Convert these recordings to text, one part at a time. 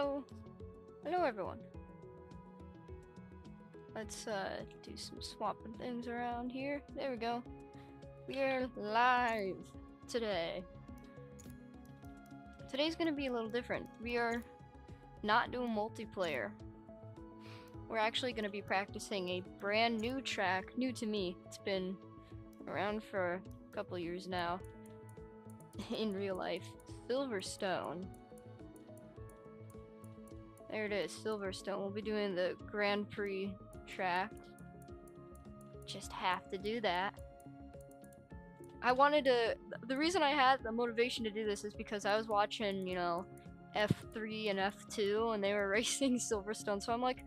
Hello. Hello, everyone. Let's do some swapping things around here. There we go. We are live today. Today's gonna be a little different. We are not doing multiplayer. We're actually gonna be practicing a brand new track, new to me. It's been around for a couple years now in real life. Silverstone. There it is, Silverstone. We'll be doing the Grand Prix track. Just have to do that. I wanted to. The reason I had the motivation to do this is because I was watching, you know, F3 and F2, and they were racing Silverstone. So I'm like,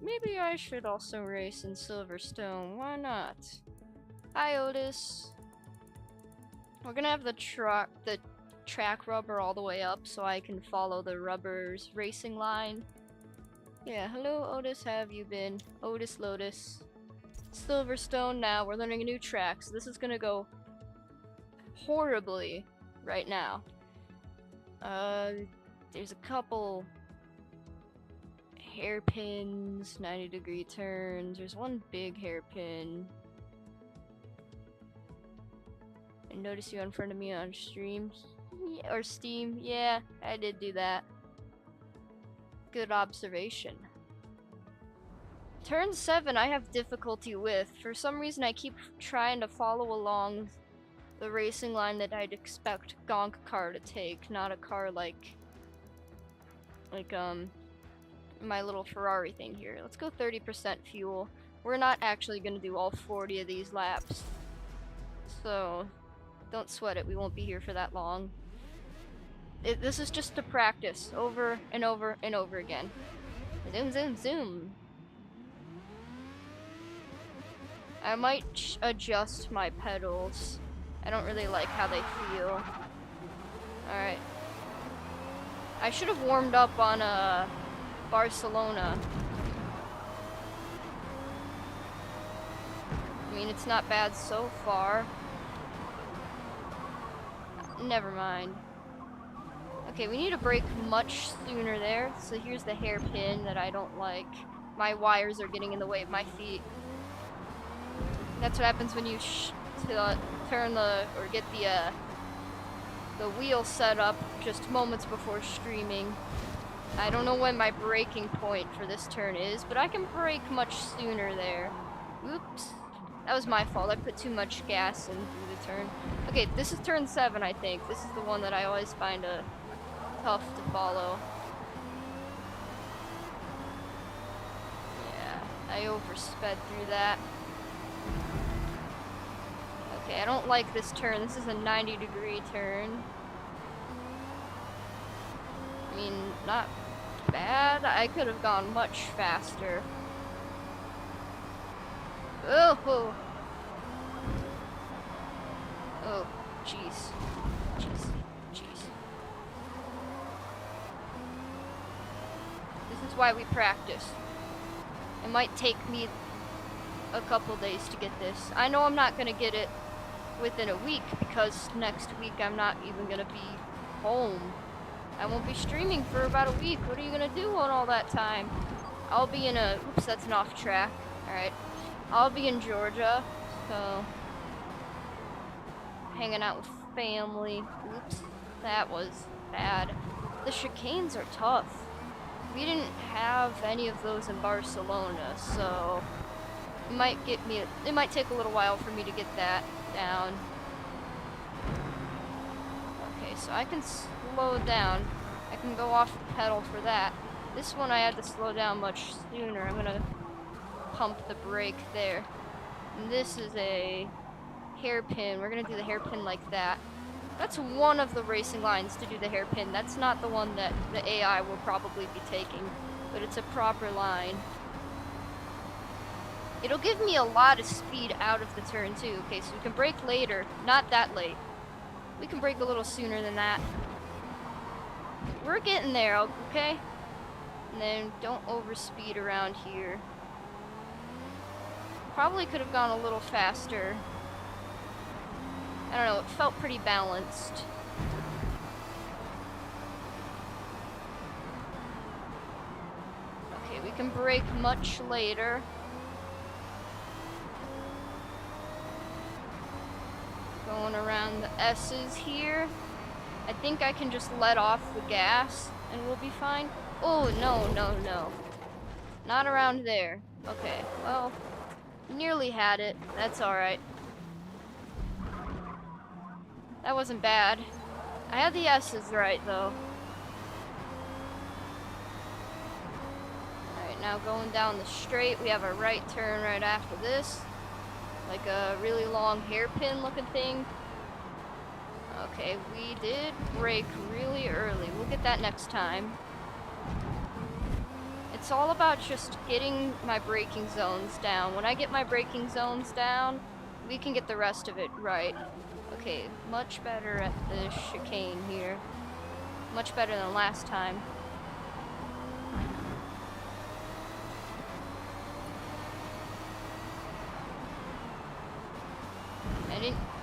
maybe I should also race in Silverstone. Why not? Hi, Otis. We're gonna have the track rubber all the way up so I can follow the rubber's racing line. Yeah, hello Otis, how have you been? Otis Lotus. Silverstone now, we're learning a new track, so this is gonna go horribly right now. There's a couple hairpins, 90-degree turns, there's one big hairpin. I noticed you in front of me on stream. Or Steam, yeah, I did do that. Good observation. Turn 7 I have difficulty with. For some reason I keep trying to follow along the racing line that I'd expect Gonk car to take, not a car like my little Ferrari thing here. Let's go 30% fuel. We're not actually gonna do all 40 of these laps. So don't sweat it, we won't be here for that long. This is just to practice over and over and over again. Zoom, zoom, zoom. I might adjust my pedals. I don't really like how they feel. Alright. I should have warmed up on Barcelona. I mean, it's not bad so far. Never mind. Okay, we need to brake much sooner there. So here's the hairpin that I don't like. My wires are getting in the way of my feet. That's what happens when you turn or get the wheel set up just moments before streaming. I don't know when my braking point for this turn is, but I can brake much sooner there. Oops. That was my fault. I put too much gas in through the turn. Okay, this is turn 7, I think. This is the one that I always find tough to follow. Yeah, I oversped through that. Okay, I don't like this turn. This is a 90-degree turn. I mean, not bad. I could have gone much faster. Oh! Oh, jeez. Jeez. This is why we practice. It might take me a couple days to get this. I know I'm not gonna get it within a week because next week I'm not even gonna be home. I won't be streaming for about a week. What are you gonna do on all that time? I'll be in oops, that's an off track. Alright. I'll be in Georgia, so hanging out with family. Oops, that was bad. The chicanes are tough. We didn't have any of those in Barcelona, so it might take a little while for me to get that down. Okay, so I can slow down. I can go off the pedal for that. This one I had to slow down much sooner. I'm gonna pump the brake there. And this is a hairpin. We're gonna do the hairpin like that. That's one of the racing lines to do the hairpin. That's not the one that the AI will probably be taking, but it's a proper line. It'll give me a lot of speed out of the turn too. Okay, so we can brake later, not that late. We can brake a little sooner than that. We're getting there, okay? And then don't overspeed around here. Probably could have gone a little faster. I don't know, it felt pretty balanced. can brake much later. Going around the S's here. I think I can just let off the gas and we'll be fine. Oh, no, no, no. Not around there. Okay, well, nearly had it. That's alright. That wasn't bad. I had the S's right, though. Alright, now going down the straight, we have a right turn right after this. Like a really long hairpin looking thing. Okay, we did brake really early. We'll get that next time. It's all about just getting my braking zones down. When I get my braking zones down, we can get the rest of it right. Okay, much better at the chicane here. Much better than last time.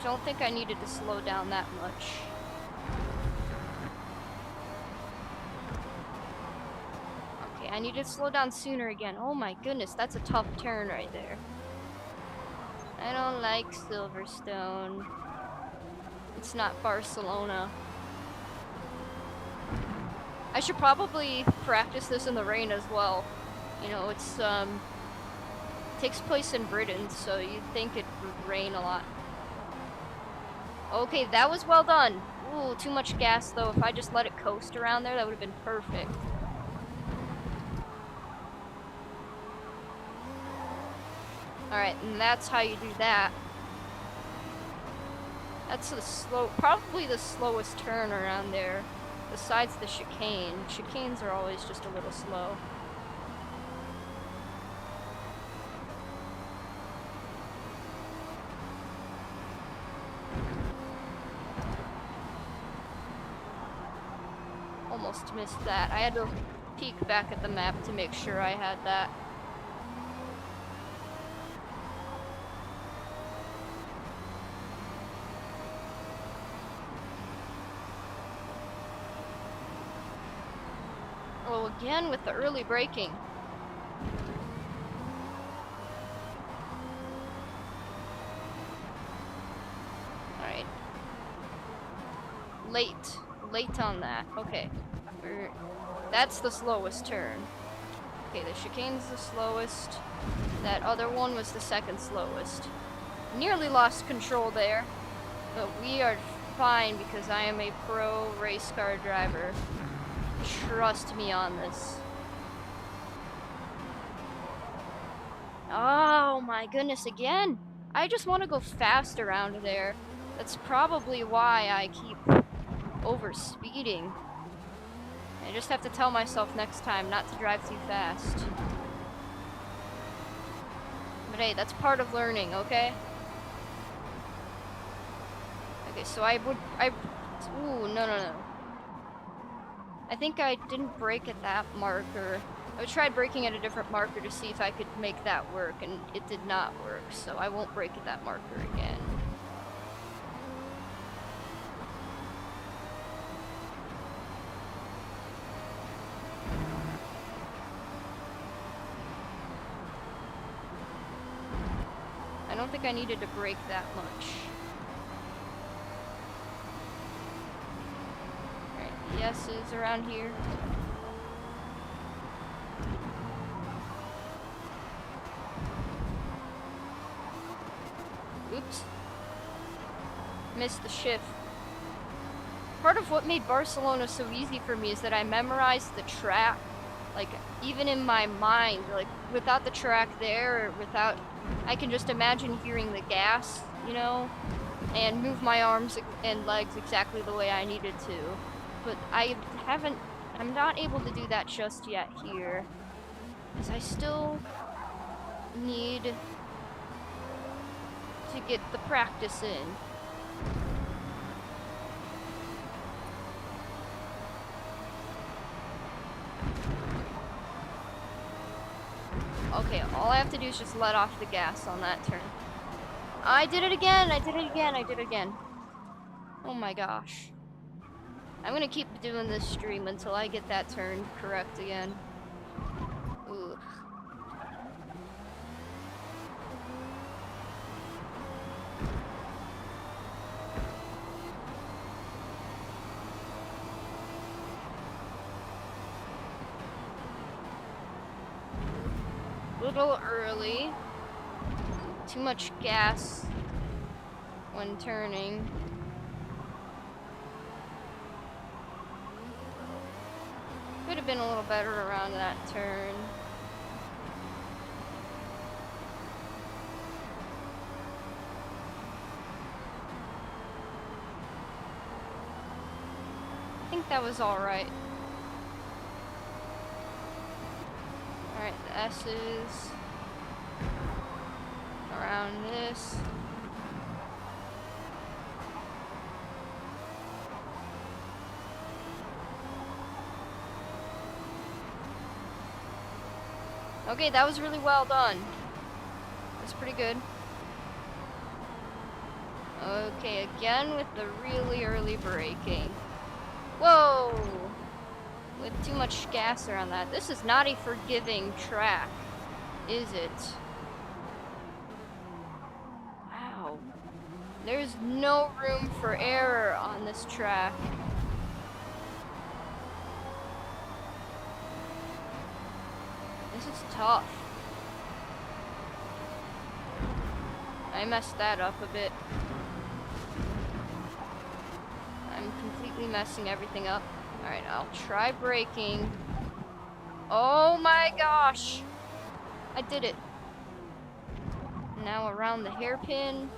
Don't think I needed to slow down that much. Okay, I need to slow down sooner again. Oh my goodness, that's a tough turn right there. I don't like Silverstone. It's not Barcelona. I should probably practice this in the rain as well. You know, it's takes place in Britain, so you'd think it would rain a lot. Okay, that was well done. Ooh, too much gas though. If I just let it coast around there, that would have been perfect. Alright, and that's how you do that. That's the probably the slowest turn around there, besides the chicane. Chicanes are always just a little slow. Almost missed that. I had to peek back at the map to make sure I had that. Oh, again with the early braking. Alright. Late on that. Okay. That's the slowest turn. Okay, the chicane's the slowest. That other one was the second slowest. Nearly lost control there. But we are fine because I am a pro race car driver. Trust me on this. Oh my goodness, again! I just want to go fast around there. That's probably why I keep over-speeding. I just have to tell myself next time not to drive too fast. But hey, that's part of learning, okay? Okay, so ooh, no. I think I didn't brake at that marker. I tried braking at a different marker to see if I could make that work, and it did not work, so I won't brake at that marker again. I don't think I needed to brake that much. Alright, yes is around here. Oops. Missed the shift. Part of what made Barcelona so easy for me is that I memorized the track. Like, even in my mind, like, without the track there, or without, I can just imagine hearing the gas, you know, and move my arms and legs exactly the way I needed to. But I'm not able to do that just yet here, because I still need to get the practice in. Okay, all I have to do is just let off the gas on that turn. I did it again! I did it again! Oh my gosh. I'm gonna keep doing this stream until I get that turn correct again. Ooh. little early. Too much gas when turning. Could have been a little better around that turn. I think that was alright. Alright, the S's. Around this. Okay, that was really well done. That's pretty good. Okay, again with the really early braking. Whoa! With too much gas around that. This is not a forgiving track, is it? Wow. There's no room for error on this track. This is tough. I messed that up a bit. I'm completely messing everything up. Alright, I'll try braking. Oh my gosh! I did it. Now around the hairpin.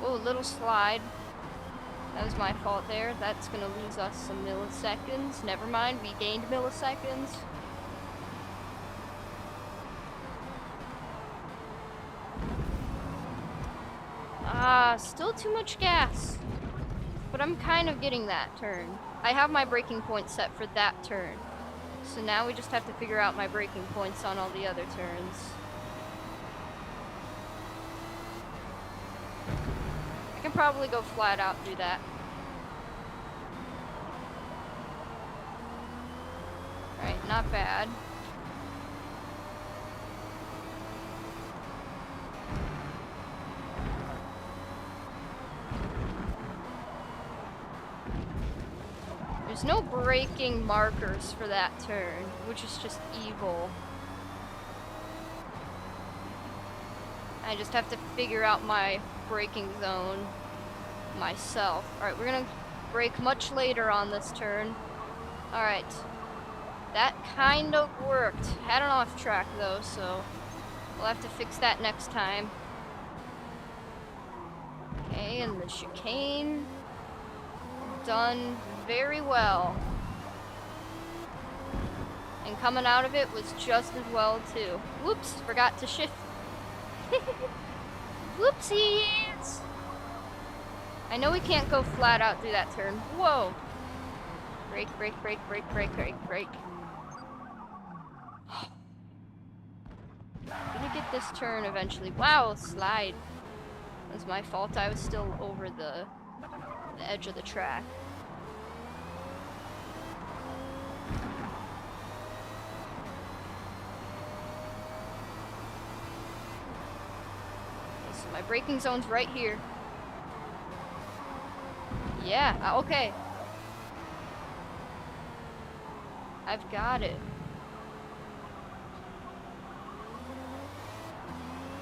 Oh, little slide. That was my fault there. That's gonna lose us some milliseconds. Never mind, we gained milliseconds. Still too much gas. But I'm kind of getting that turn. I have my braking point set for that turn. So now we just have to figure out my braking points on all the other turns. I can probably go flat out and do that. Alright, not bad. There's no braking markers for that turn, which is just evil. I just have to figure out my braking zone myself. Alright, we're gonna brake much later on this turn. Alright. That kind of worked. Had an off track though, so we'll have to fix that next time. Okay, and the chicane. Done very well. And coming out of it was just as well too. Whoops, forgot to shift. Whoopsies! I know we can't go flat out through that turn. Whoa! Brake, brake, brake, brake, brake, brake, brake. Gonna get this turn eventually. Wow, slide. That was my fault. I was still over the edge of the track. Okay, so my braking zone's right here. Yeah, okay. I've got it.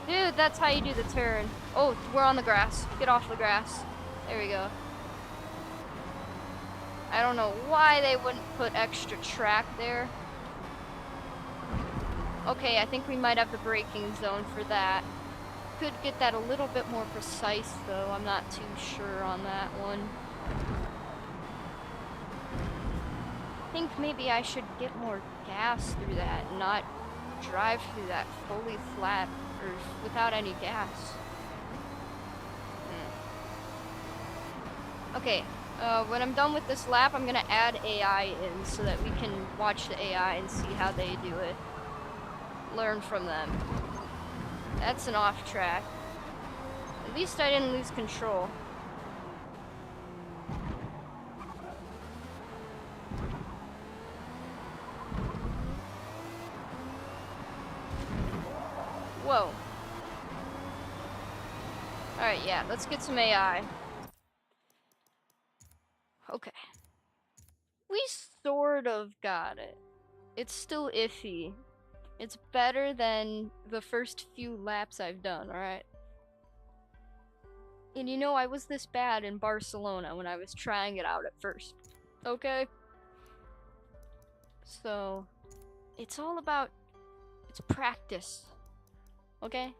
Dude, that's how you do the turn. Oh, we're on the grass. Get off the grass. There we go. I don't know why they wouldn't put extra track there. Okay, I think we might have the braking zone for that. Could get that a little bit more precise though. I'm not too sure on that one. I think maybe I should get more gas through that and not drive through that fully flat or without any gas. Okay, when I'm done with this lap, I'm gonna add AI in so that we can watch the AI and see how they do it. Learn from them. That's an off track. At least I didn't lose control. Whoa. Alright, yeah, let's get some AI. Okay. We sort of got it. It's still iffy, It's better than the first few laps I've done, alright? And you know, I was this bad in Barcelona when I was trying it out at first. Okay? So, it's all about, it's practice. Okay?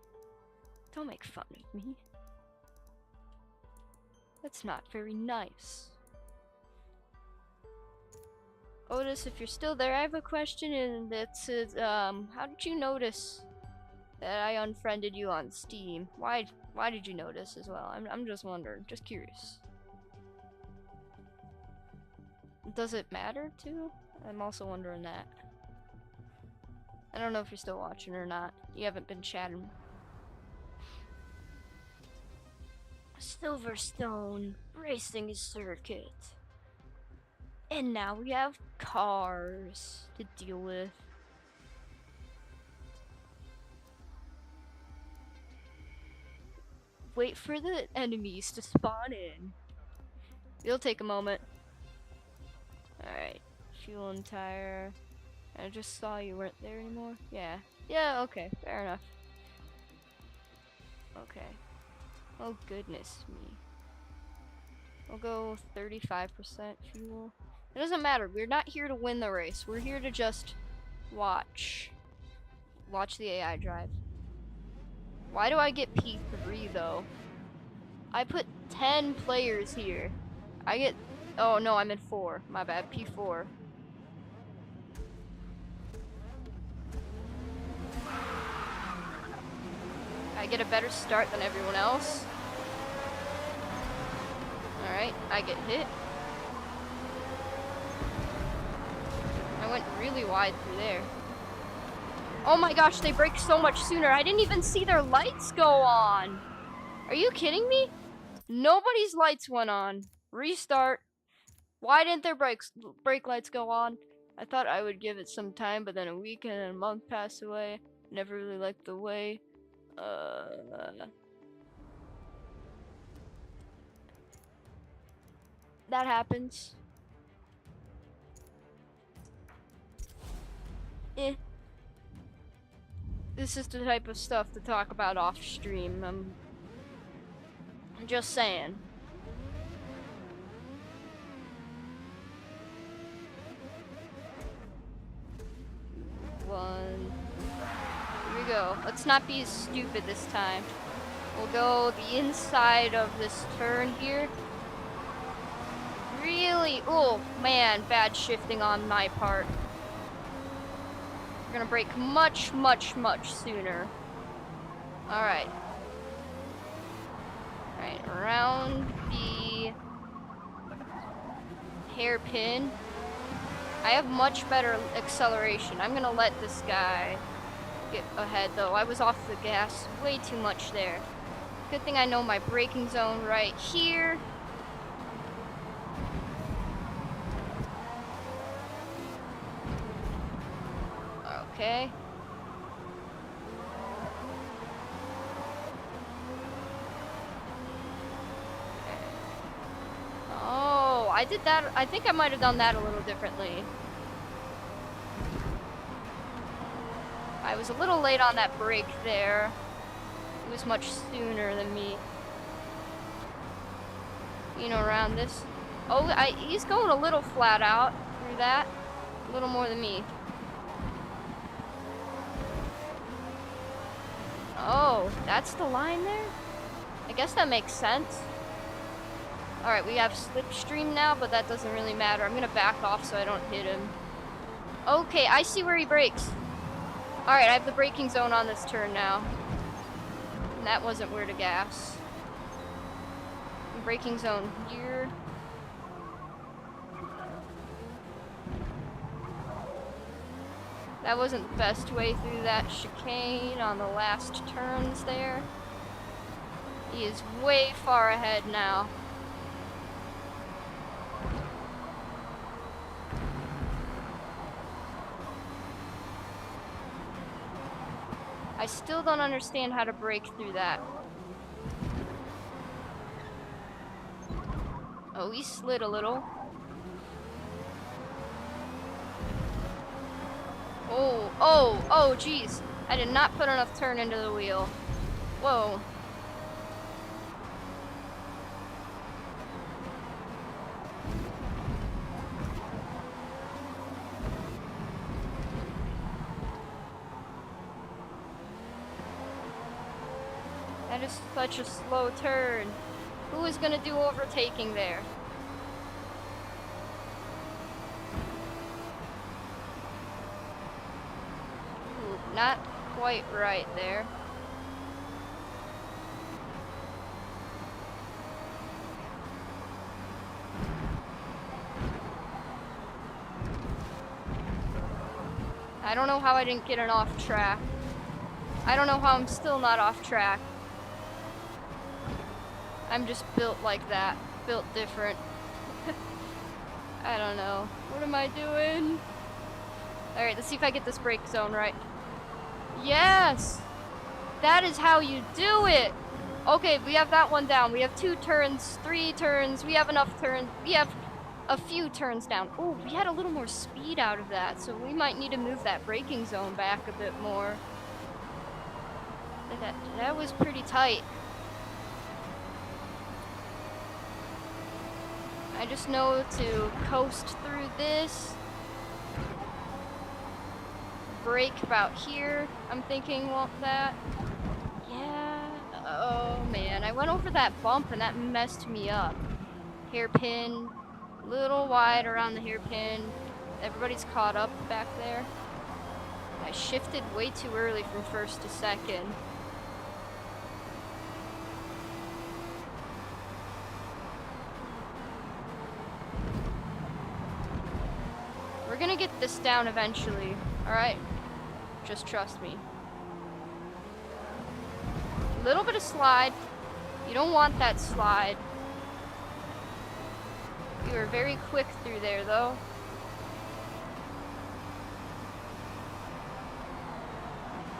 Don't make fun of me. That's not very nice. Otis, if you're still there, I have a question, and it says, how did you notice that I unfriended you on Steam? Why did you notice as well? I'm just wondering, just curious. Does it matter too? I'm also wondering that. I don't know if you're still watching or not. You haven't been chatting. Silverstone racing circuit. And now we have cars to deal with. Wait for the enemies to spawn in. It'll take a moment. Alright, fuel and tire. I just saw you weren't there anymore. Yeah. Yeah, okay, fair enough. Okay. Oh goodness me. We'll go 35% fuel. It doesn't matter, we're not here to win the race. We're here to just watch. Watch the AI drive. Why do I get P3 though? I put 10 players here. I get, oh no, I'm in 4. My bad, P4. I get a better start than everyone else. Alright, I get hit. I went really wide through there. Oh my gosh, they brake so much sooner. I didn't even see their lights go on. Are you kidding me? Nobody's lights went on. Restart. Why didn't their brake lights go on? I thought I would give it some time, but then a week and a month passed away. Never really liked the way. That happens. This is the type of stuff to talk about off stream. I'm just saying. One. Here we go. Let's not be stupid this time. We'll go the inside of this turn here. Really? Oh man, bad shifting on my part. We're gonna brake much, much, much sooner. Alright. Alright, around the hairpin. I have much better acceleration. I'm gonna let this guy get ahead though. I was off the gas way too much there. Good thing I know my braking zone right here. Okay. Oh, I did that. I think I might have done that a little differently. I was a little late on that brake there. It was much sooner than me. You know, around this. Oh, he's going a little flat out through that. A little more than me. Oh, that's the line there? I guess that makes sense. Alright, we have slipstream now, but that doesn't really matter. I'm gonna back off so I don't hit him. Okay, I see where he brakes. Alright, I have the braking zone on this turn now. And that wasn't where to gas. Braking zone here. That wasn't the best way through that chicane on the last turns there. He is way far ahead now. I still don't understand how to break through that. Oh, he slid a little. Oh, jeez. I did not put enough turn into the wheel. Whoa. That is such a slow turn. Who is gonna do overtaking there? Ooh, not quite right there. I don't know how I didn't get an off track. I don't know how I'm still not off track. I'm just built like that. Built different. I don't know. What am I doing? Alright, let's see if I get this brake zone right. Yes! That is how you do it! Okay, we have that one down. We have 2 turns, 3 turns. We have enough turns. We have a few turns down. Oh, we had a little more speed out of that, so we might need to move that braking zone back a bit more. That was pretty tight. I just know to coast through this. Brake about here, I'm thinking, won't that? Yeah. Oh man, I went over that bump and that messed me up. Hairpin, little wide around the hairpin. Everybody's caught up back there. I shifted way too early from first to second. We're gonna get this down eventually, alright? Just trust me. A little bit of slide. You don't want that slide. You were very quick through there, though.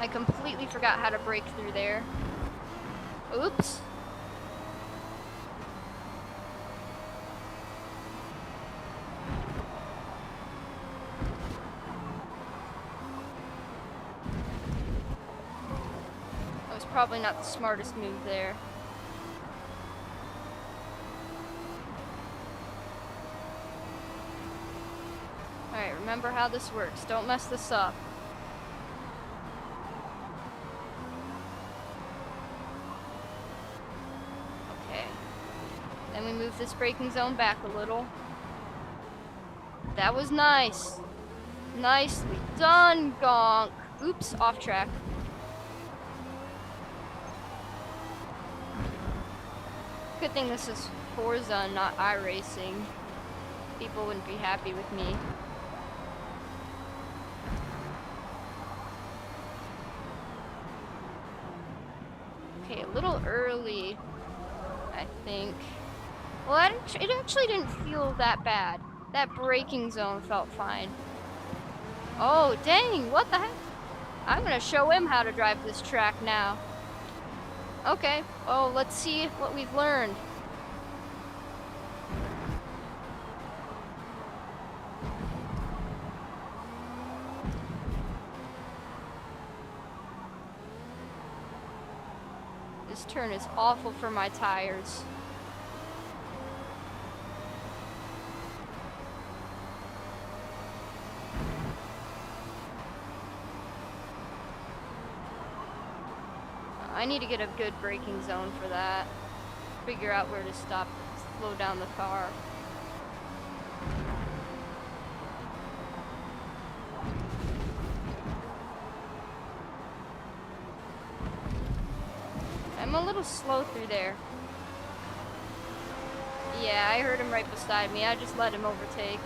I completely forgot how to brake through there. Oops. That was probably not the smartest move there. Alright, remember how this works. Don't mess this up. Okay. Then we move this braking zone back a little. That was nice. Nicely done, Gonk. Oops, off track. Good thing this is Forza and not iRacing. People wouldn't be happy with me. Okay, a little early, I think. Well, it actually didn't feel that bad. That braking zone felt fine. Oh, dang, what the heck? I'm gonna show him how to drive this track now. Okay, oh, let's see what we've learned. This turn is awful for my tires. I need to get a good braking zone for that. Figure out where to stop, slow down the car. I'm a little slow through there. Yeah, I heard him right beside me. I just let him overtake.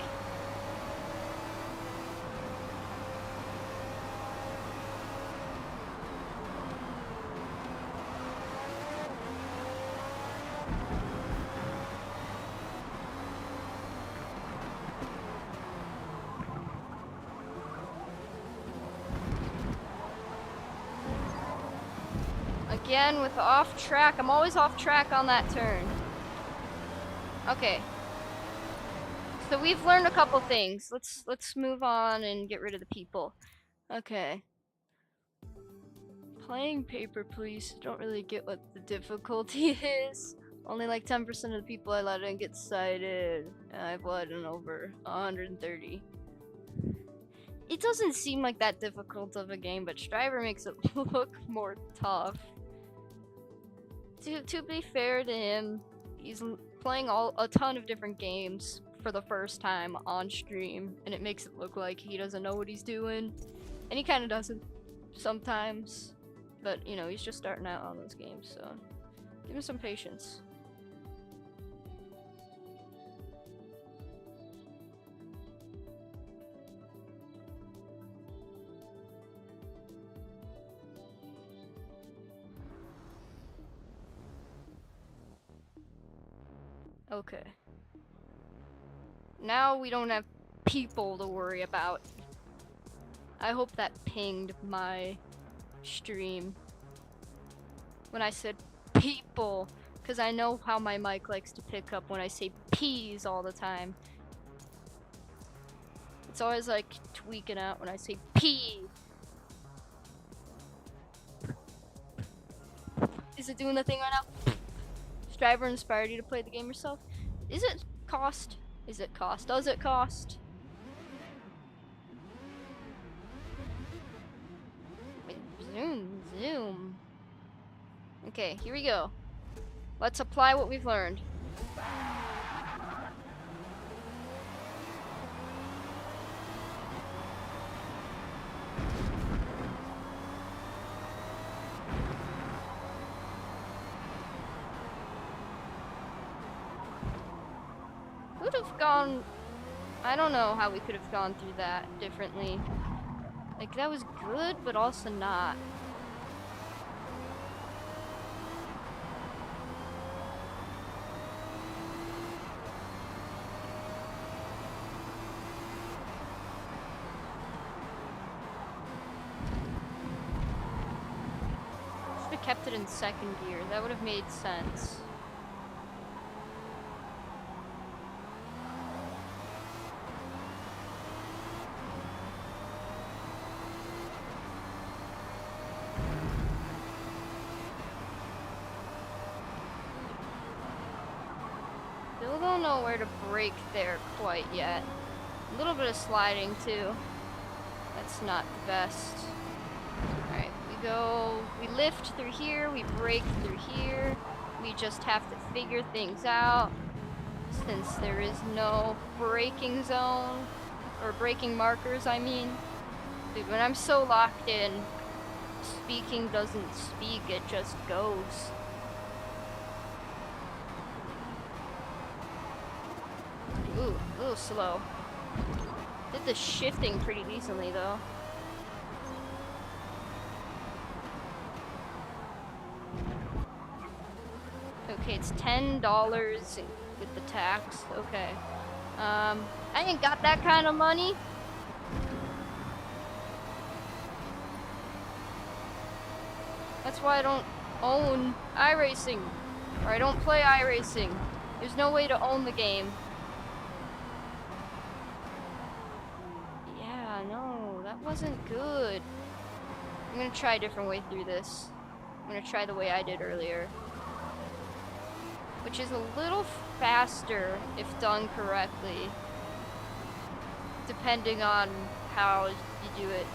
Again with off track. I'm always off track on that turn. Okay. So we've learned a couple things. Let's move on and get rid of the people. Okay. Playing Paper Please, don't really get what the difficulty is. Only like 10% of the people I let in get cited. I've let in over 130. It doesn't seem like that difficult of a game, but Striver makes it look more tough. To be fair to him, he's playing a ton of different games for the first time on stream, and it makes it look like he doesn't know what he's doing. And he kind of doesn't sometimes. But, you know, he's just starting out on those games, so give him some patience. Okay. Now we don't have people to worry about. I hope that pinged my stream when I said people, because I know how my mic likes to pick up when I say peas all the time. It's always like tweaking out when I say pee. Is it doing the thing right now? Striver inspired you to play the game yourself? Is it cost? Is it cost? Does it cost? Wait, zoom. Okay, here we go. Let's apply what we've learned. Could have gone... I don't know how we could have gone through that differently. Like, that was good, but also not. Should have kept it in second gear. That would have made sense. Still don't know where to brake there quite yet. A little bit of sliding too. That's not the best. Alright, we lift through here, we brake through here. We just have to figure things out. Since there is no braking zone, or braking markers, I mean. Dude, when I'm so locked in, speaking doesn't speak, it just goes. Ooh, a little slow. Did the shifting pretty decently though. Okay, it's $10 with the tax. Okay. I ain't got that kind of money. That's why I don't own iRacing. Or I don't play iRacing. There's no way to own the game. Yeah, no, that wasn't good. I'm gonna try a different way through this. I'm gonna try the way I did earlier. Which is a little faster if done correctly. Depending on how you do it.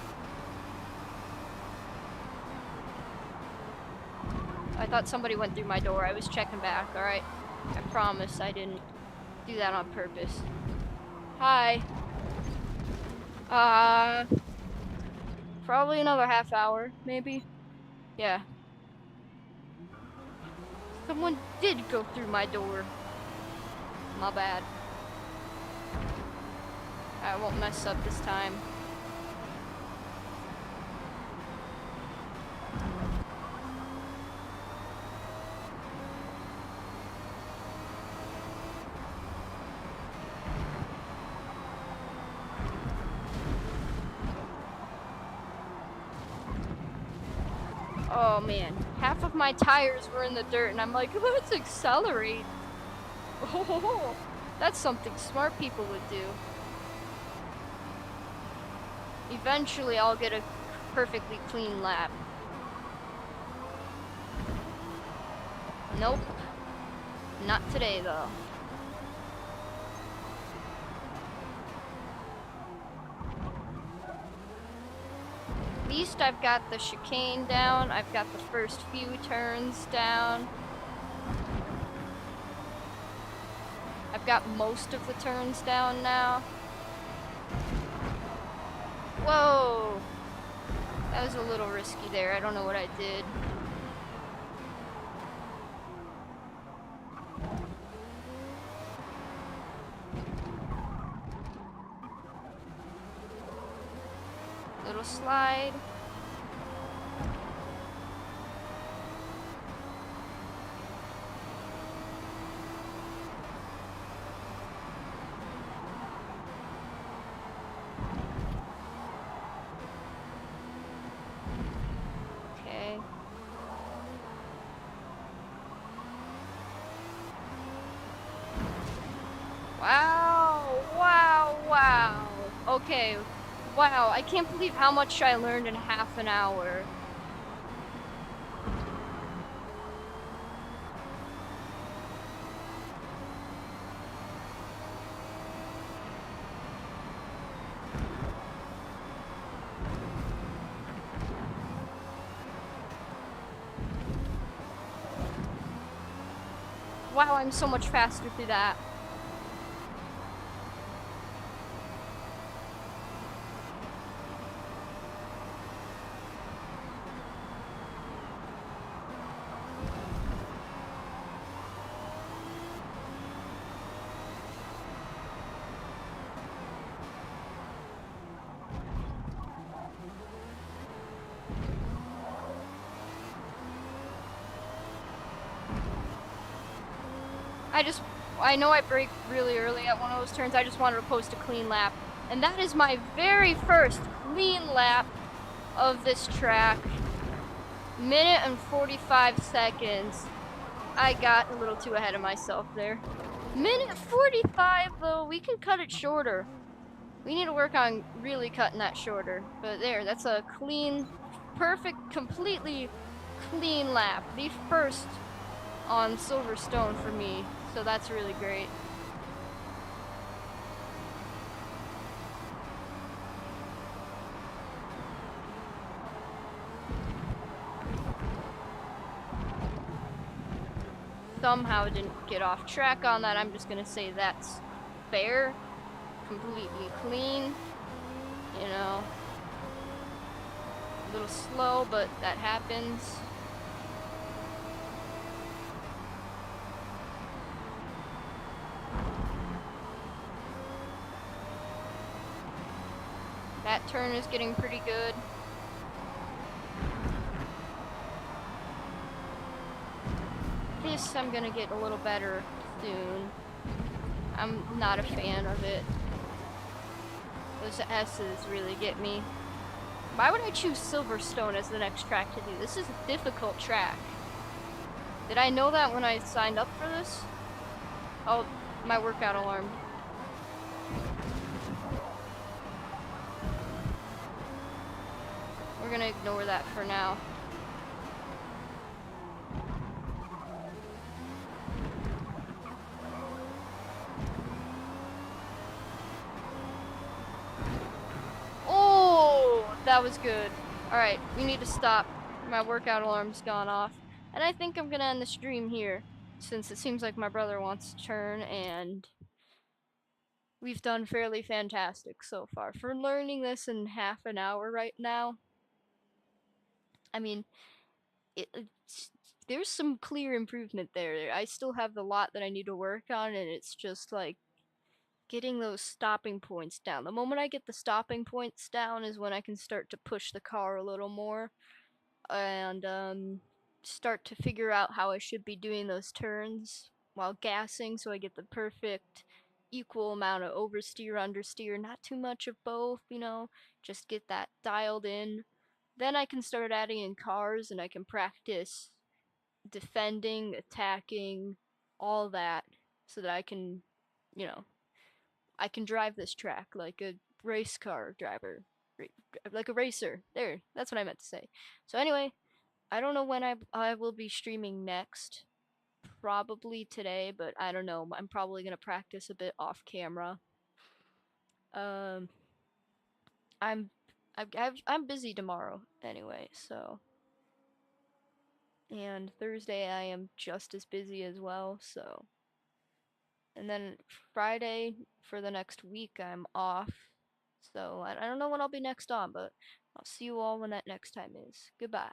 I thought somebody went through my door. I was checking back, alright? I promise I didn't do that on purpose. Hi. Probably another half hour, maybe. Yeah. Someone did go through my door. My bad. I won't mess up this time. Oh man, half of my tires were in the dirt and I'm like, let's accelerate. Oh, that's something smart people would do. Eventually, I'll get a perfectly clean lap. Nope. Not today, though. At least I've got the chicane down. I've got the first few turns down. I've got most of the turns down now. Whoa! That was a little risky there. I don't know what I did. Little slide. Okay. Wow, wow, wow. Okay, wow, I can't believe how much I learned in half an hour. Wow, I'm so much faster through that. I know I braked really early at one of those turns. I just wanted to post a clean lap. And that is my very first clean lap of this track. Minute and 45 seconds. I got a little too ahead of myself there. Minute 45 though, we can cut it shorter. We need to work on really cutting that shorter. But there, that's a clean, perfect, completely clean lap. The first on Silverstone for me. So that's really great. Somehow didn't get off track on that. I'm just gonna say that's fair. Completely clean. You know. A little slow, but that happens. That turn is getting pretty good. This I'm gonna get a little better soon. I'm not a fan of it. Those S's really get me. Why would I choose Silverstone as the next track to do? This is a difficult track. Did I know that when I signed up for this? Oh, my workout alarm. We're gonna ignore that for now. Oh, that was good. Alright, we need to stop. My workout alarm's gone off. And I think I'm gonna end the stream here, since it seems like my brother wants to turn, and we've done fairly fantastic so far. For learning this in half an hour right now, I mean, there's some clear improvement there. I still have a lot that I need to work on, and it's just like getting those stopping points down. The moment I get the stopping points down is when I can start to push the car a little more and start to figure out how I should be doing those turns while gassing so I get the perfect equal amount of oversteer, understeer, not too much of both, you know, just get that dialed in. Then I can start adding in cars and I can practice defending, attacking, all that so that I can, you know, I can drive this track like a race car driver. like a racer. There, that's what I meant to say. So anyway, I don't know when I will be streaming next. Probably today, but I don't know. I'm probably gonna practice a bit off camera. Um, I'm I'm busy tomorrow anyway, so and Thursday I am just as busy as well, so and then Friday for the next week I'm off. So I don't know when I'll be next on, but I'll see you all when that next time is. Goodbye.